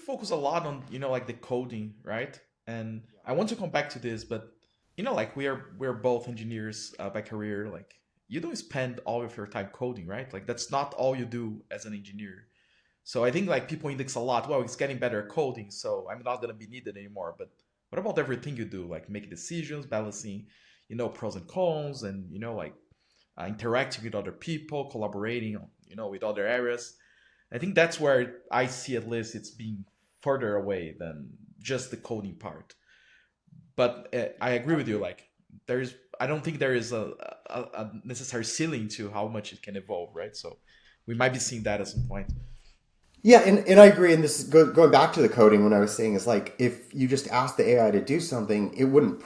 focus a lot on, like the coding, right? And I want to come back to this, but like we're both engineers by career. Like you don't spend all of your time coding, right? Like that's not all you do as an engineer. So I think like people index a lot. Well, it's getting better at coding, so I'm not gonna be needed anymore. But what about everything you do, like making decisions, balancing, pros and cons, and like interacting with other people, collaborating, with other areas. I think that's where I see at least it's being further away than just the coding part. But I agree with you. Like I don't think there is a necessary ceiling to how much it can evolve, right? So we might be seeing that at some point. Yeah, and I agree. And this is going back to the coding. When I was saying is like if you just ask the AI to do something, it wouldn't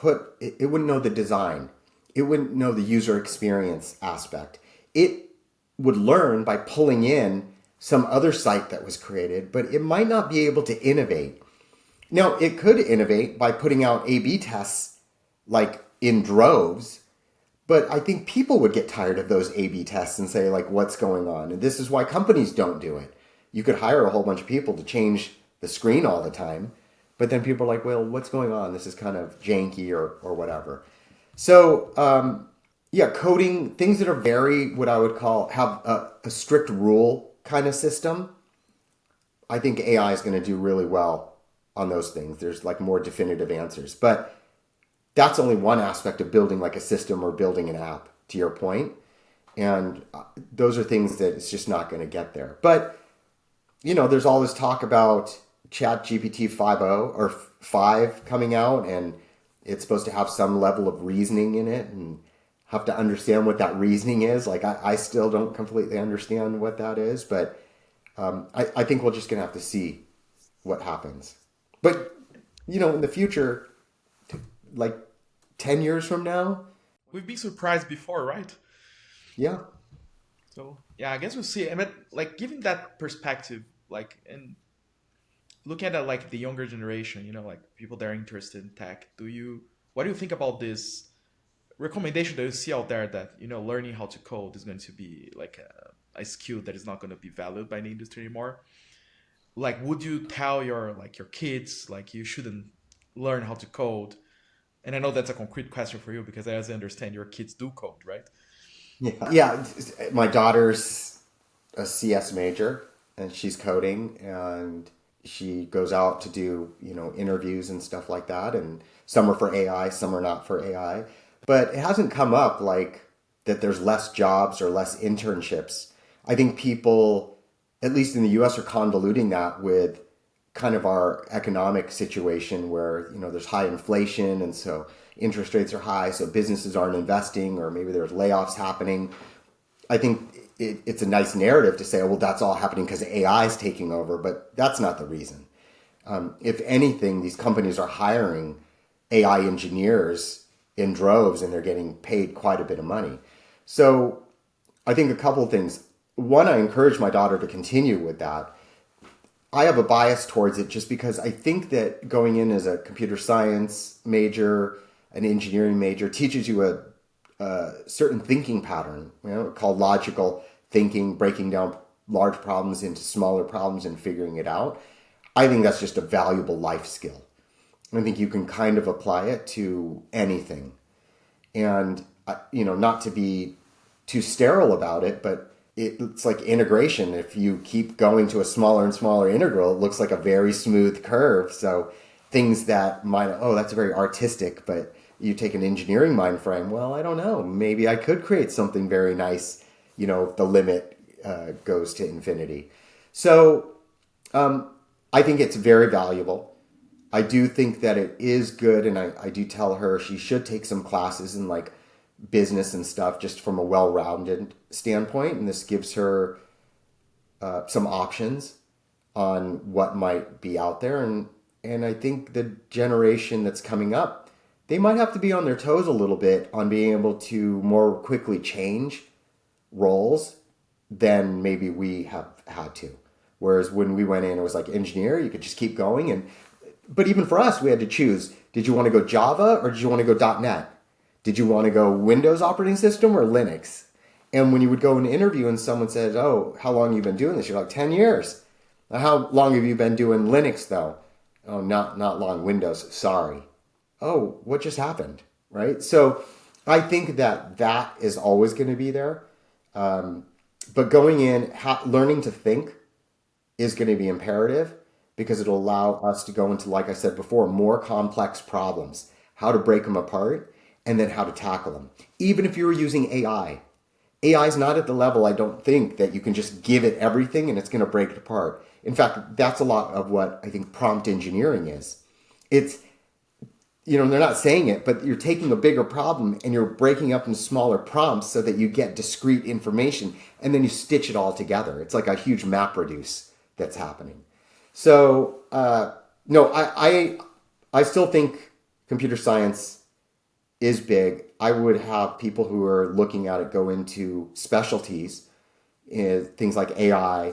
know the design, it wouldn't know the user experience aspect. It would learn by pulling in some other site that was created, but it might not be able to innovate. Now, it could innovate by putting out A/B tests like in droves, but I think people would get tired of those A/B tests and say like, what's going on? And this is why companies don't do it. You could hire a whole bunch of people to change the screen all the time, but then people are like, well, what's going on? This is kind of janky or whatever. So, yeah, coding, things that are very, what I would call, have a strict rule kind of system. I think AI is going to do really well on those things. There's like more definitive answers. But that's only one aspect of building like a system or building an app, to your point. And those are things that it's just not going to get there. But there's all this talk about Chat GPT 5.0 or 5 coming out, and it's supposed to have some level of reasoning in it and have to understand what that reasoning is. Like, I still don't completely understand what that is, but I think we're just going to have to see what happens. But, in the future, like 10 years from now, We've been surprised before, right? yeah. So yeah, I guess we'll see. I mean, like given that perspective, like and looking at like the younger generation, like people that are interested in tech, what do you think about this recommendation that you see out there that learning how to code is going to be like a skill that is not going to be valued by the industry anymore? Like, would you tell your kids like you shouldn't learn how to code? And I know that's a concrete question for you because as I understand, your kids do code, right? Yeah. Yeah. My daughter's a CS major and she's coding and she goes out to do, interviews and stuff like that. And some are for AI, some are not for AI. But it hasn't come up like that there's less jobs or less internships. I think people, at least in the US, are convoluting that with kind of our economic situation where, there's high inflation and so interest rates are high, so businesses aren't investing or maybe there's layoffs happening. I think it's a nice narrative to say, oh, well, that's all happening because AI is taking over, but that's not the reason. If anything, these companies are hiring AI engineers in droves and they're getting paid quite a bit of money. So I think a couple of things. One, I encourage my daughter to continue with that. I have a bias towards it just because I think that going in as a computer science major, an engineering major, teaches you a certain thinking pattern, called logical thinking, breaking down large problems into smaller problems and figuring it out. I think that's just a valuable life skill. I think you can kind of apply it to anything. And, not to be too sterile about it, but it's like integration. If you keep going to a smaller and smaller integral, it looks like a very smooth curve. So things that might, oh, that's very artistic, but you take an engineering mind frame, well, I don't know, maybe I could create something very nice, if the limit goes to infinity. So I think it's very valuable. I do think that it is good, and I do tell her she should take some classes in like business and stuff just from a well-rounded standpoint, and this gives her some options on what might be out there. And I think the generation that's coming up, they might have to be on their toes a little bit on being able to more quickly change roles than maybe we have had to. Whereas when we went in, it was like engineer, you could just keep going. But even for us, we had to choose. Did you want to go Java or did you want to go .NET? Did you want to go Windows operating system or Linux? And when you would go in an interview and someone said, oh, how long have you been doing this? You're like, 10 years. How long have you been doing Linux though? Oh, not long. Windows. Sorry. Oh, what just happened? Right. So I think that that is always going to be there. But going in, learning to think is going to be imperative because it'll allow us to go into, like I said before, more complex problems, how to break them apart, and then how to tackle them. Even if you were using AI is not at the level, I don't think, that you can just give it everything and it's going to break it apart. In fact, that's a lot of what I think prompt engineering is. It's, they're not saying it, but you're taking a bigger problem and you're breaking up in smaller prompts so that you get discrete information and then you stitch it all together. It's like a huge map reduce that's happening. So, no, I still think computer science is big. I would have people who are looking at it go into specialties, things like AI,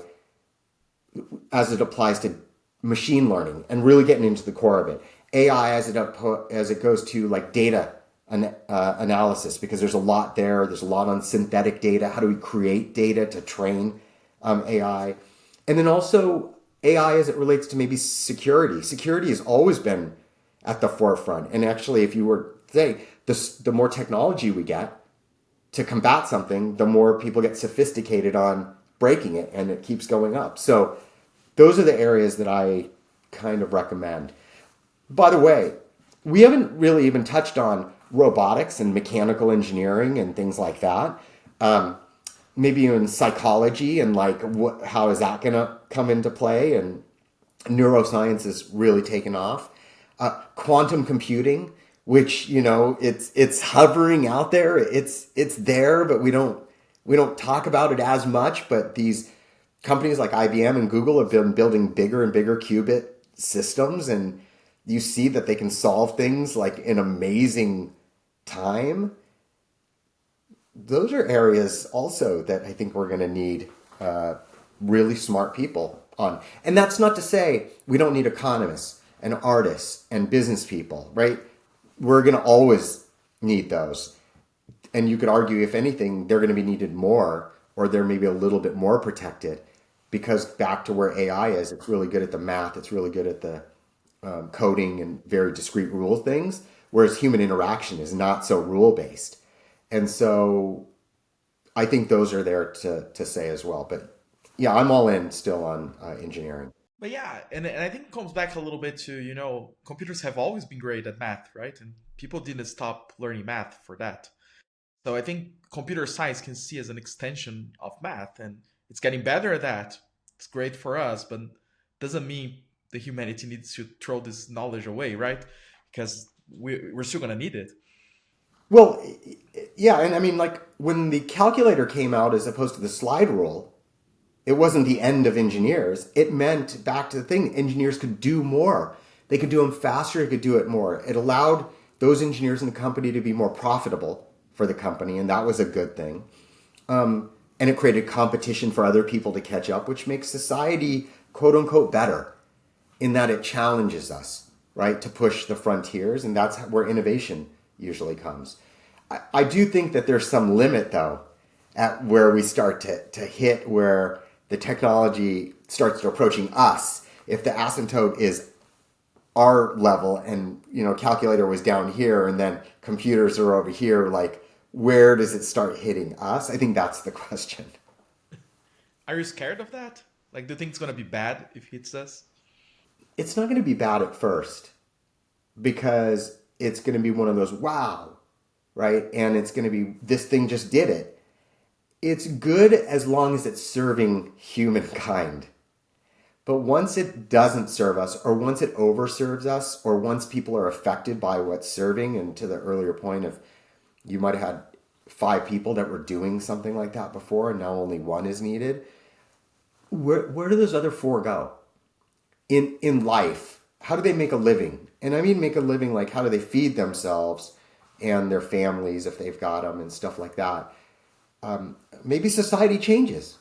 as it applies to machine learning and really getting into the core of it. AI as it goes to like data analysis, because there's a lot there. There's a lot on synthetic data. How do we create data to train AI? And then also AI as it relates to maybe security. Security has always been at the forefront. And actually, if you were to say, the more technology we get to combat something, the more people get sophisticated on breaking it, and it keeps going up. So those are the areas that I kind of recommend. By the way, we haven't really even touched on robotics and mechanical engineering and things like that. Maybe even psychology and like how is that going to come into play? And neuroscience is really taken off. Quantum computing, which it's hovering out there. It's there, but we don't talk about it as much. But these companies like IBM and Google have been building bigger and bigger qubit systems, and you see that they can solve things like in amazing time. Those are areas also that I think we're going to need really smart people on. And that's not to say we don't need economists and artists and business people, right? We're going to always need those. And you could argue, if anything, they're going to be needed more, or they're maybe a little bit more protected, because back to where AI is, it's really good at the math. It's really good at the coding and very discrete rule things, whereas human interaction is not so rule-based. And so I think those are there to say as well. But yeah, I'm all in still on engineering. But yeah, and I think it comes back a little bit to, computers have always been great at math, right? And people didn't stop learning math for that. So I think computer science can see as an extension of math, and it's getting better at that. It's great for us, but doesn't mean the humanity needs to throw this knowledge away, right? Because we're still gonna need it. Well, yeah, and I mean, like when the calculator came out as opposed to the slide rule, it wasn't the end of engineers. It meant, back to the thing, engineers could do more. They could do them faster, they could do it more. It allowed those engineers in the company to be more profitable for the company, and that was a good thing. And it created competition for other people to catch up, which makes society, quote unquote, better in that it challenges us, right, to push the frontiers, and that's where innovation usually comes. I do think that there's some limit, though, at where we start to hit where the technology starts to approaching us. If the asymptote is our level and, calculator was down here and then computers are over here, like, where does it start hitting us? I think that's the question. Are you scared of that? Like, do you think it's gonna be bad if it hits us? It's not going to be bad at first because it's going to be one of those, wow, right? And it's going to be, this thing just did it. It's good as long as it's serving humankind. But once it doesn't serve us, or once it overserves us, or once people are affected by what's serving, and to the earlier point of, you might have had 5 people that were doing something like that before, and now only 1 is needed. Where do those other 4 go? In life, how do they make a living? And I mean make a living like, how do they feed themselves and their families if they've got them and stuff like that? Maybe society changes.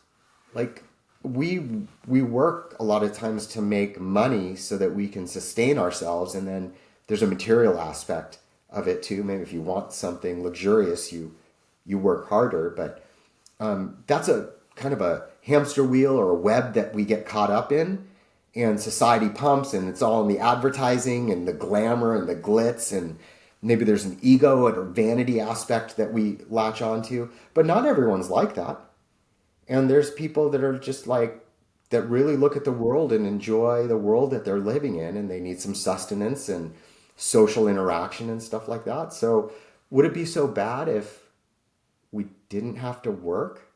Like we work a lot of times to make money so that we can sustain ourselves, and then there's a material aspect of it too. Maybe if you want something luxurious, you work harder, but that's a kind of a hamster wheel or a web that we get caught up in. and society pumps, and it's all in the advertising and the glamour and the glitz, and maybe there's an ego and a vanity aspect that we latch onto, but not everyone's like that. And there's people that are just like, that really look at the world and enjoy the world that they're living in, and they need some sustenance and social interaction and stuff like that. So would it be so bad if we didn't have to work?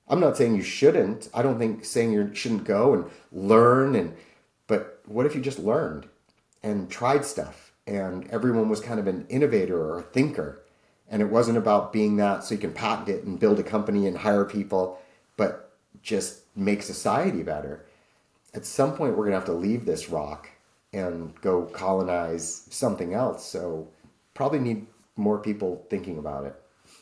I'm not saying you shouldn't. I don't think saying you shouldn't go and learn, and but what if you just learned and tried stuff, and everyone was kind of an innovator or a thinker, and it wasn't about being that so you can patent it and build a company and hire people, but just make society better. At some point we're going to have to leave this rock and go colonize something else. So probably need more people thinking about it.